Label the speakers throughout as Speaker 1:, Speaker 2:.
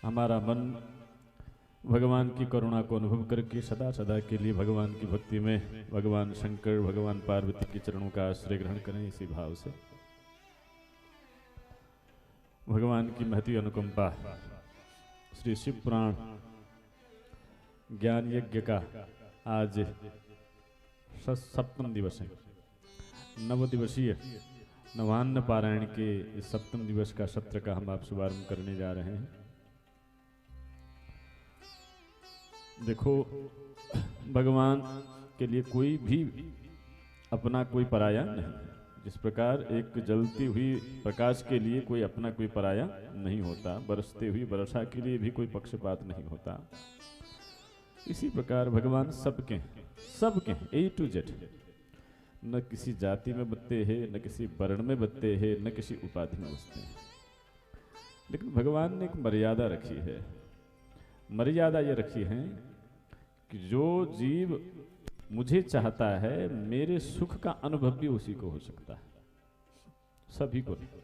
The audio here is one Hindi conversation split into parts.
Speaker 1: हमारा मन भगवान की करुणा को अनुभव करके सदा सदा के लिए भगवान की भक्ति में भगवान शंकर भगवान पार्वती के चरणों का आश्रय ग्रहण करें। इसी भाव से भगवान की महती अनुकंपा श्री शिव पुराण ज्ञान यज्ञ का आज 7वां दिवस है। 9 दिवसीय नवान्न पारायण के इस 7वें दिवस का सत्र का हम आप शुभारंभ करने जा रहे हैं। देखो, भगवान के लिए कोई भी अपना कोई पराया नहीं। जिस प्रकार एक जलती हुई प्रकाश के लिए कोई अपना कोई पराया नहीं होता, बरसती हुई वर्षा के लिए भी कोई पक्षपात नहीं होता, इसी प्रकार भगवान सबके A to Z, न किसी जाति में बसते हैं, न किसी वर्ण में बसते हैं, न किसी उपाधि में बसते हैं। लेकिन भगवान ने एक मर्यादा रखी है। मर्यादा ये रखी है कि जो जीव मुझे चाहता है, मेरे सुख का अनुभव भी उसी को हो सकता है, सभी को नहीं।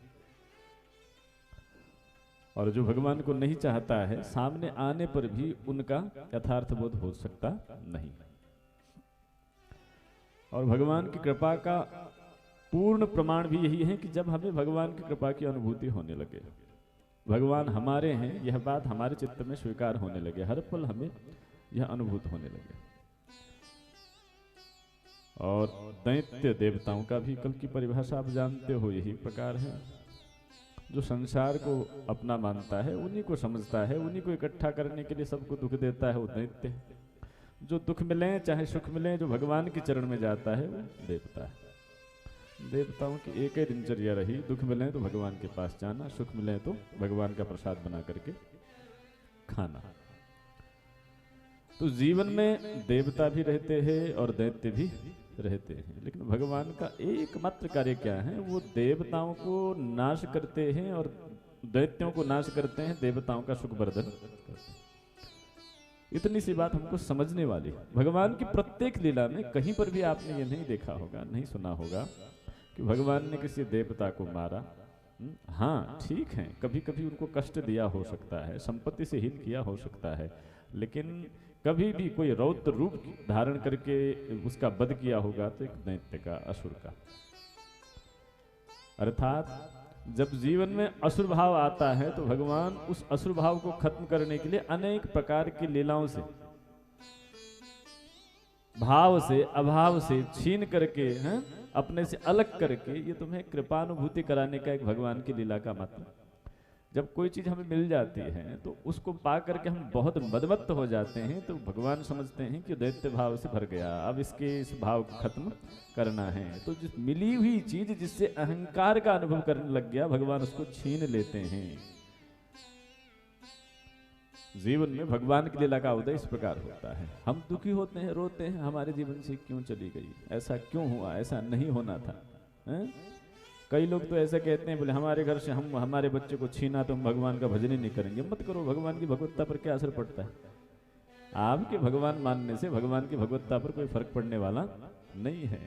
Speaker 1: और जो भगवान को नहीं चाहता है, सामने आने पर भी उनका यथार्थ बोध हो सकता नहीं। और भगवान की कृपा का पूर्ण प्रमाण भी यही है कि जब हमें भगवान की कृपा की अनुभूति होने लगे, भगवान हमारे हैं, यह बात हमारे चित्त में स्वीकार होने लगे, हर पल हमें यह अनुभूत होने लगे। और दैत्य देवताओं का भी कल की परिभाषा आप जानते हो, यही प्रकार है। जो संसार को अपना मानता है, उन्हीं को समझता है, उन्हीं को इकट्ठा करने के लिए सबको दुख देता है, वो दैत्य है। जो दुख मिले चाहे सुख मिले, जो भगवान के चरण में जाता है वो देवता है। देवताओं की एक ही दिनचर्या रही, दुख मिले तो भगवान के पास जाना, सुख मिले तो भगवान का प्रसाद बना करके खाना। तो जीवन में देवता भी रहते हैं और दैत्य भी रहते हैं, लेकिन भगवान का एकमात्र कार्य क्या है? वो देवताओं को नाश करते हैं और दैत्यों को नाश करते हैं, देवताओं का सुख वर्धन करते हैं। इतनी सी बात हमको समझने वाली है। भगवान की प्रत्येक लीला में कहीं पर भी आपने ये नहीं देखा होगा, नहीं सुना होगा कि भगवान ने किसी देवता को मारा। हाँ, ठीक है, कभी कभी उनको कष्ट दिया हो सकता है, संपत्ति से हीन किया हो सकता है, लेकिन कभी भी कोई रौद्र रूप धारण करके उसका वध किया होगा तो एक दैत्य का, असुर का। अर्थात जब जीवन में असुर भाव आता है तो भगवान उस असुर भाव को खत्म करने के लिए अनेक प्रकार की लीलाओं से, भाव से, अभाव से छीन करके, हैं, अपने से अलग करके, ये तुम्हें कृपानुभूति कराने का एक भगवान की लीला का मतलब। जब कोई चीज हमें मिल जाती है तो उसको पा करके हम बहुत मदमत्त हो जाते हैं, तो भगवान समझते हैं कि दैत्य भाव से भर गया, अब इस भाव को खत्म करना है। तो जिस मिली हुई चीज जिससे अहंकार का अनुभव करने लग गया, भगवान उसको छीन लेते हैं। जीवन में भगवान की लीला का उदय इस प्रकार होता है। हम दुखी होते हैं, रोते हैं, हमारे जीवन से क्यों चली गई, ऐसा क्यों हुआ, ऐसा नहीं होना था, है? कई लोग तो ऐसे कहते हैं, बोले हमारे घर से हम हमारे बच्चे को छीना तो हम भगवान का भजन ही नहीं करेंगे। मत करो, भगवान की भगवत्ता पर क्या असर पड़ता है? आपके भगवान मानने से भगवान की भगवत्ता पर कोई फर्क पड़ने वाला नहीं है।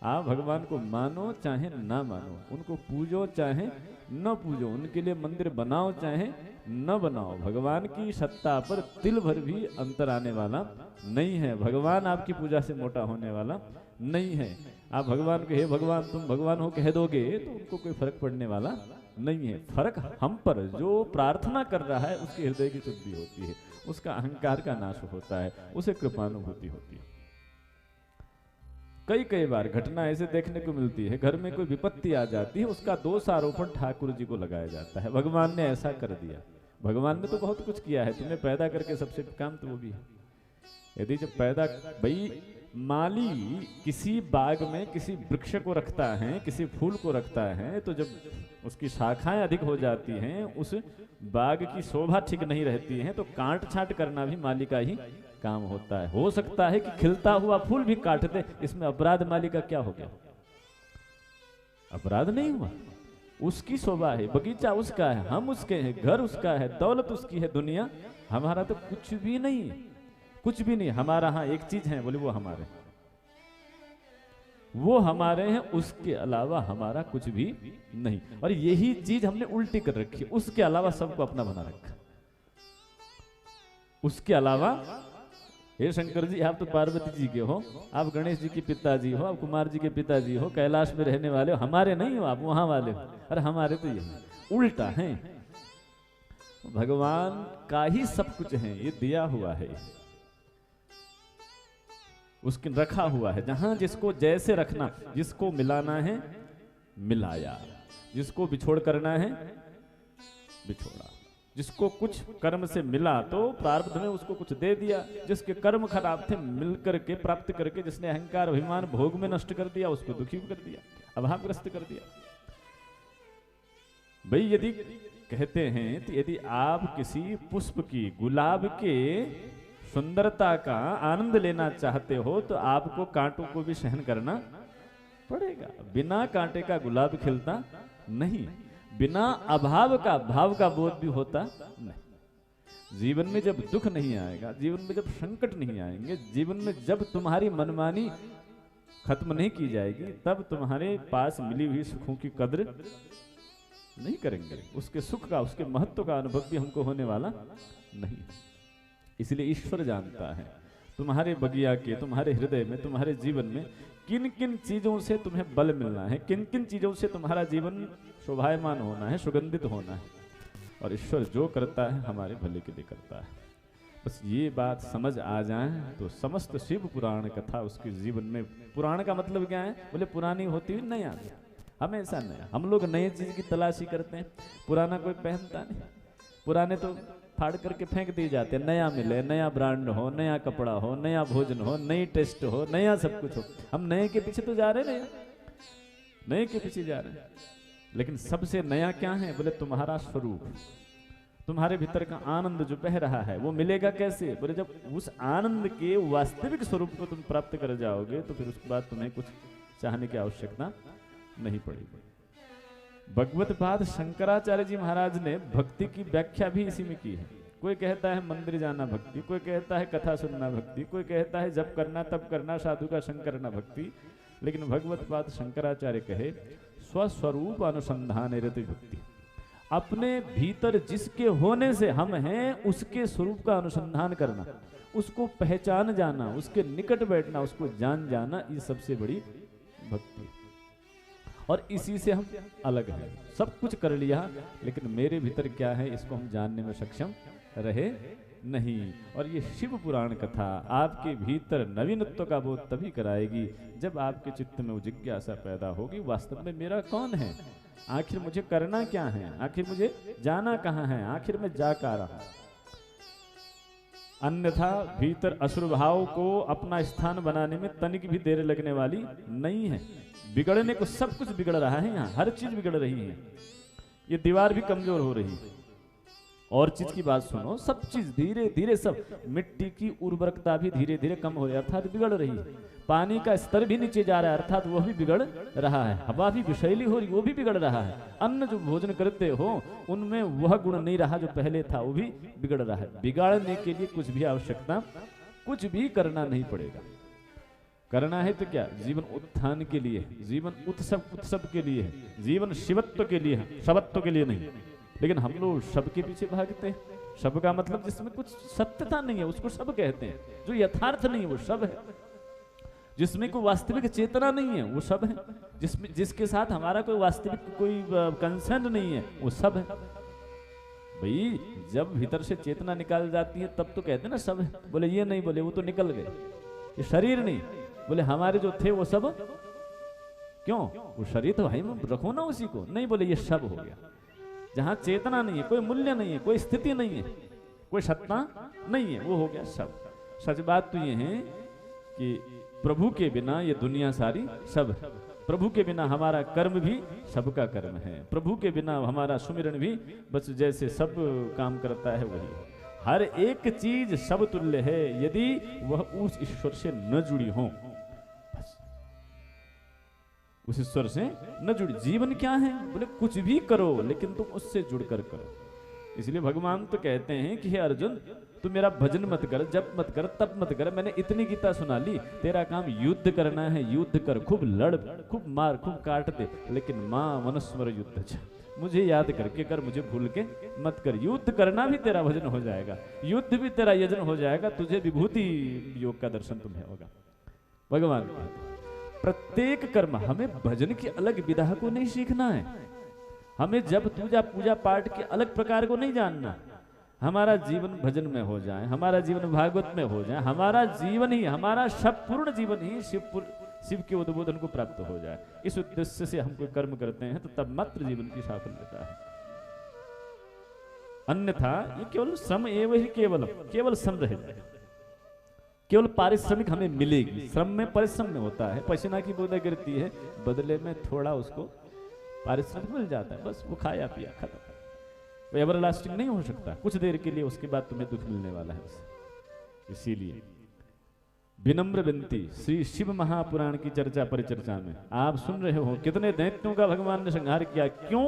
Speaker 1: आप भगवान को मानो चाहे ना मानो, उनको पूजो चाहे न पूजो, उनके लिए मंदिर बनाओ चाहे न बनाओ, भगवान की सत्ता पर तिल भर भी अंतर आने वाला नहीं है। भगवान आपकी पूजा से मोटा होने वाला नहीं है। आप भगवान को हे भगवान तुम भगवान हो कह दोगे तो उनको कोई फर्क पड़ने वाला नहीं है। फर्क हम पर, जो प्रार्थना कर रहा है उसके हृदय की शुद्धि होती है, उसका अहंकार का नाश होता है, उसे कृपानुभूति होती है। कई बार घटना ऐसे देखने को मिलती है, घर में कोई विपत्ति आ जाती है, उसका दोष आरोपण ठाकुर जी को लगाया जाता है, भगवान ने ऐसा कर दिया। भगवान ने तो बहुत कुछ किया है, तुम्हें पैदा करके सबसे काम तो वो भी है। यदि जब पैदा, भाई माली किसी बाग में किसी वृक्ष को रखता है, किसी फूल को रखता है, तो जब उसकी शाखाएं अधिक हो जाती हैं, उस बाग की शोभा ठीक नहीं रहती है, तो काट छांट करना भी माली का ही काम होता है। हो सकता है कि खिलता हुआ फूल भी काट दे, इसमें अपराध माली का क्या हो गया? अपराध नहीं हुआ, उसकी शोभा है, बगीचा उसका है, हम उसके हैं, घर उसका है, दौलत उसकी है, दुनिया हमारा तो कुछ भी नहीं, कुछ भी नहीं। हमारा हाँ एक चीज है, बोले वो हमारे, वो हमारे हैं, उसके अलावा हमारा कुछ भी नहीं। और यही चीज हमने उल्टी कर रखी है, उसके अलावा सबको अपना बना रखा। उसके अलावा हे शंकर जी, आप तो पार्वती जी के हो, आप गणेश जी के पिताजी हो, आप कुमार जी के पिताजी हो, कैलाश में रहने वाले हो, हमारे नहीं हो, आप वहां वाले हो। अरे हमारे तो ये उल्टा है, भगवान का ही सब कुछ है, ये दिया हुआ है, उसके रखा हुआ है। जहां जिसको जैसे रखना, जिसको मिलाना है मिलाया, जिसको बिछोड़ करना है बिछोड़ा, जिसको कुछ कर्म से मिला तो प्रारब्ध में उसको कुछ दे दिया, जिसके कर्म खराब थे मिलकर के प्राप्त करके जिसने अहंकार अभिमान भोग में नष्ट कर दिया उसको दुखी कर दिया, अभावग्रस्त कर दिया। भाई यदि कहते हैं तो यदि आप किसी पुष्प की, गुलाब के सुंदरता का आनंद लेना चाहते हो तो आपको कांटों को भी सहन करना पड़ेगा। बिना कांटे का गुलाब खिलता नहीं, बिना अभाव का भाव का बोध भी होता नहीं। जीवन में जब दुख नहीं आएगा, जीवन में जब संकट नहीं आएंगे, जीवन में जब तुम्हारी मनमानी खत्म नहीं की जाएगी, तब तुम्हारे पास मिली हुई सुखों की कद्र नहीं करेंगे, उसके सुख का, उसके महत्व का अनुभव भी हमको होने वाला नहीं। इसलिए ईश्वर जानता है तुम्हारे बगिया के, तुम्हारे हृदय में, तुम्हारे जीवन में किन किन चीजों से तुम्हें बल मिलना है, किन किन चीजों से तुम्हारा जीवन शोभायमान होना है, सुगंधित होना है। और ईश्वर जो करता है हमारे भले के लिए करता है। बस ये बात समझ आ जाए तो समस्त शिव पुराण कथा उसके जीवन में, पुराण का मतलब क्या है, बोले पुरानी होती हुई नया, हमेशा नया। हम लोग नई चीज की तलाशी करते हैं, पुराना कोई पहनता नहीं, पुराने तो फाड़ करके फेंक दिए जाते हैं। नया मिले, नया ब्रांड हो, नया कपड़ा हो, नया भोजन हो, नई टेस्ट हो, नया सब कुछ हो। हम नए के पीछे तो जा रहे हैं, नए के पीछे जा रहे हैं। लेकिन सबसे नया क्या है, बोले तुम्हारा स्वरूप, तुम्हारे भीतर का आनंद जो बह रहा है वो मिलेगा कैसे, बोले जब उस आनंद के वास्तविक स्वरूप को तुम प्राप्त कर जाओगे तो फिर उसके बाद तुम्हें कुछ चाहने की आवश्यकता नहीं पड़ेगी। भगवत पाद शंकराचार्य जी महाराज ने भक्ति की व्याख्या भी इसी में की है। कोई कहता है मंदिर जाना भक्ति, कोई कहता है कथा सुनना भक्ति, कोई कहता है जब करना तब करना, साधु का संग करना भक्ति। लेकिन भगवत पाद शंकराचार्य कहे स्वस्वरूप अनुसंधान रति भक्ति, अपने भीतर जिसके होने से हम हैं उसके स्वरूप का अनुसंधान करना, उसको पहचान जाना, उसके निकट बैठना, उसको जान जाना, ये सबसे बड़ी भक्ति। और इसी से हम अलग हैं। सब कुछ कर लिया लेकिन मेरे भीतर क्या है इसको हम जानने में सक्षम रहे नहीं। और ये शिव पुराण कथा आपके भीतर नवीनत्व का बोध तभी कराएगी जब आपके चित्त में वो जिज्ञासा पैदा होगी, वास्तव में मेरा कौन है, आखिर मुझे करना क्या है, आखिर मुझे जाना कहाँ है, आखिर मैं जा कहाँ रहा। अन्यथा भीतर असुर भाव को अपना स्थान बनाने में तनिक भी देर लगने वाली नहीं है। बिगड़ने को सब कुछ बिगड़ रहा है, यहाँ हर चीज बिगड़ रही है। ये दीवार भी कमजोर हो रही है। और चीज की बात सुनो, सब चीज धीरे धीरे, सब मिट्टी की उर्वरकता भी धीरे धीरे कम हो रही है, अर्थात बिगड़ रही है। पानी का स्तर भी नीचे जा रहा है, अर्थात वह भी बिगड़ रहा है। हवा भी विषैली हो रही, वो भी बिगड़ रहा है। अन्न जो भोजन करते हो उनमें वह गुण नहीं रहा जो पहले था, वो भी बिगड़ रहा है। बिगाड़ने के लिए कुछ भी आवश्यकता, कुछ भी करना नहीं पड़ेगा। करना है तो क्या, जीवन उत्थान के लिए, जीवन उत्सव के लिए है, जीवन शिवत्व के लिए है, शवत्व के लिए नहीं। लेकिन हम लोग शब के पीछे भागते हैं। शब का मतलब जिसमें कुछ सत्यता नहीं है उसको शब कहते हैं, जो यथार्थ नहीं है वो शब है, जिसमें कोई वास्तविक चेतना नहीं है वो सब है, जिसमें जिसके साथ हमारा कोई वास्तविक कोई कंसर्न नहीं है वो सब है। भाई जब भीतर से चेतना निकाल जाती है तब तो कहते हैं ना सब है। बोले ये नहीं, बोले वो तो निकल गए, ये शरीर नहीं। बोले हमारे जो थे वो सब क्यों, वो शरीर तो भाई रखो ना उसी को, नहीं बोले ये सब हो गया। जहां चेतना नहीं है, कोई मूल्य नहीं है, कोई स्थिति नहीं है, कोई सत्ता नहीं है, वो हो गया सब। सच बात तो ये है कि प्रभु के बिना ये दुनिया सारी सब है। प्रभु के बिना हमारा कर्म भी सबका कर्म है, प्रभु के बिना हमारा सुमिरन भी बस जैसे सब काम करता है वही। हर एक चीज सब तुल्य है यदि वह उस ईश्वर से न जुड़ी हो, बस उस ईश्वर से न जुड़ी। जीवन क्या है, बोले कुछ भी करो लेकिन तुम उससे जुड़कर करो। इसलिए भगवान तो कहते हैं कि हे अर्जुन, तू मेरा भजन मत कर, जप मत कर, तप मत कर, मैंने इतनी गीता सुना ली, तेरा काम युद्ध करना है, युद्ध कर, खूब लड़, खूब मार, खूब काट दे, लेकिन मां मनुस्मर युद्ध छ, मुझे याद करके कर, मुझे भूल के मत कर। युद्ध करना भी तेरा भजन हो जाएगा, युद्ध भी तेरा यजन हो जाएगा, तुझे विभूति योग का दर्शन तुम्हें होगा। भगवान प्रत्येक कर्म, हमें भजन की अलग विधा को नहीं सीखना है, हमें जब पूजा पाठ के अलग प्रकार को नहीं जानना। हमारा जीवन भजन में हो जाए, हमारा जीवन भागवत में हो जाए, हमारा जीवन ही, हमारा सब पूर्ण जीवन ही शिव के उद्बोधन को प्राप्त हो जाए, इस उद्देश्य से हम कोई कर्म करते हैं तो तब मात्र जीवन की साफल्यता है। अन्यथा ये केवल श्रम एवं ही केवल श्रम रह जाए, केवल पारिश्रमिक हमें मिलेगी। श्रम में परिश्रम में होता है, पसीना की बूंदें गिरती है, बदले में थोड़ा उसको पारिश्रमिक मिल जाता है, बस वो खाया पिया खत्म। वो एवरलास्टिंग नहीं हो सकता, कुछ देर के लिए, उसके बाद तुम्हें दुख मिलने वाला है उससे। इसीलिए विनम्र विनती, श्री शिव महापुराण की चर्चा परिचर्चा में आप सुन रहे हो कितने दैत्यों का भगवान ने संहार किया। क्यों?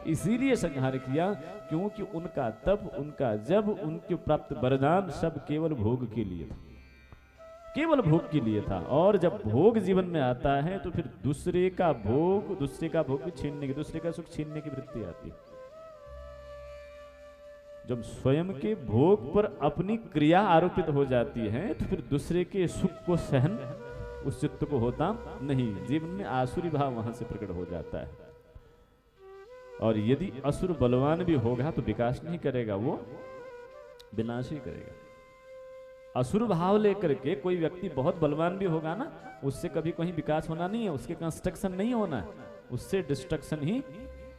Speaker 1: इसीलिए संहार किया क्योंकि उनका तप, उनका जब, उनके प्राप्त वरदान सब केवल भोग के लिए था, केवल भोग के लिए था। और जब भोग जीवन में आता है तो फिर दूसरे का भोग भी छीनने की, दूसरे का सुख छीनने की वृत्ति आती है। जब स्वयं के भोग पर अपनी क्रिया आरोपित हो जाती है तो फिर दूसरे के सुख को सहन उस चित्त को होता नहीं, जीवन में आसुरी भाव वहां से प्रकट हो जाता है। और यदि असुर बलवान भी होगा तो विकास नहीं करेगा, वो विनाश ही करेगा। असुर भाव लेकर के कोई व्यक्ति बहुत बलवान भी होगा ना, उससे कभी कहीं विकास होना नहीं है, उसके कंस्ट्रक्शन नहीं होना है, उससे डिस्ट्रक्शन ही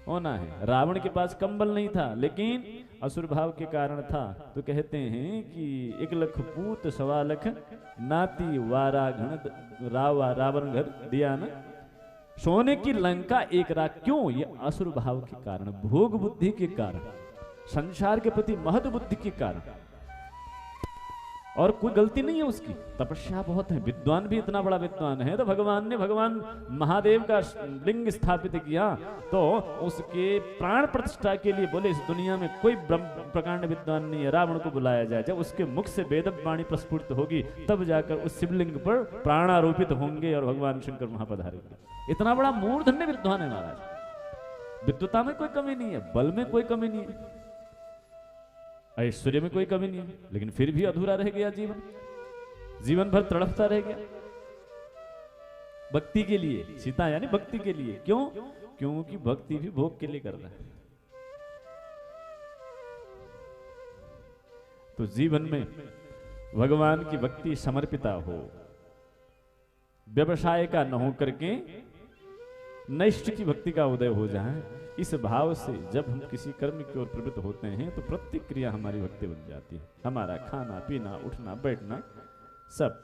Speaker 1: होना है। रावण के पास कंबल नहीं था लेकिन असुर भाव के कारण था, तो कहते हैं कि 1 लख पूत 1.25 लख नाती वारा घन रावण घर दिया न, सोने की लंका 1 रात। क्यों? ये असुर भाव के कारण, भोग बुद्धि के कारण, संसार के प्रति महत्व बुद्धि के कारण। और कोई गलती नहीं है उसकी, तपस्या बहुत है, विद्वान भी इतना बड़ा विद्वान है तो भगवान महादेव का लिंग स्थापित किया तो उसके प्राण प्रतिष्ठा के लिए बोले इस दुनिया में कोई प्रकांड विद्वान नहीं है, रावण को बुलाया जाए। जब उसके मुख से वेद वाणी प्रस्फुटित होगी तब जाकर उस शिवलिंग पर प्राणारोपित होंगे और भगवान शंकर वहां पधारेंगे। इतना बड़ा मूर्धन्य विद्वान है महाराज। विद्वता में कोई कमी नहीं है, बल में कोई कमी नहीं है, ऐश्वर्य में कोई कमी नहीं है, लेकिन फिर भी अधूरा रह गया जीवन भर तड़पता रह गया भक्ति के लिए। सीता यानी भक्ति के लिए। क्यों? क्योंकि भक्ति भी भोग के लिए कर रहा है। तो जीवन में भगवान की भक्ति समर्पिता हो, व्यवसाय का न हो करके नैष्ठ की भक्ति का उदय हो जाए, इस भाव से जब हम किसी कर्म की ओर प्रवृत्त होते हैं तो प्रतिक्रिया हमारी भक्ति बन जाती है। हमारा खाना पीना, उठना बैठना सब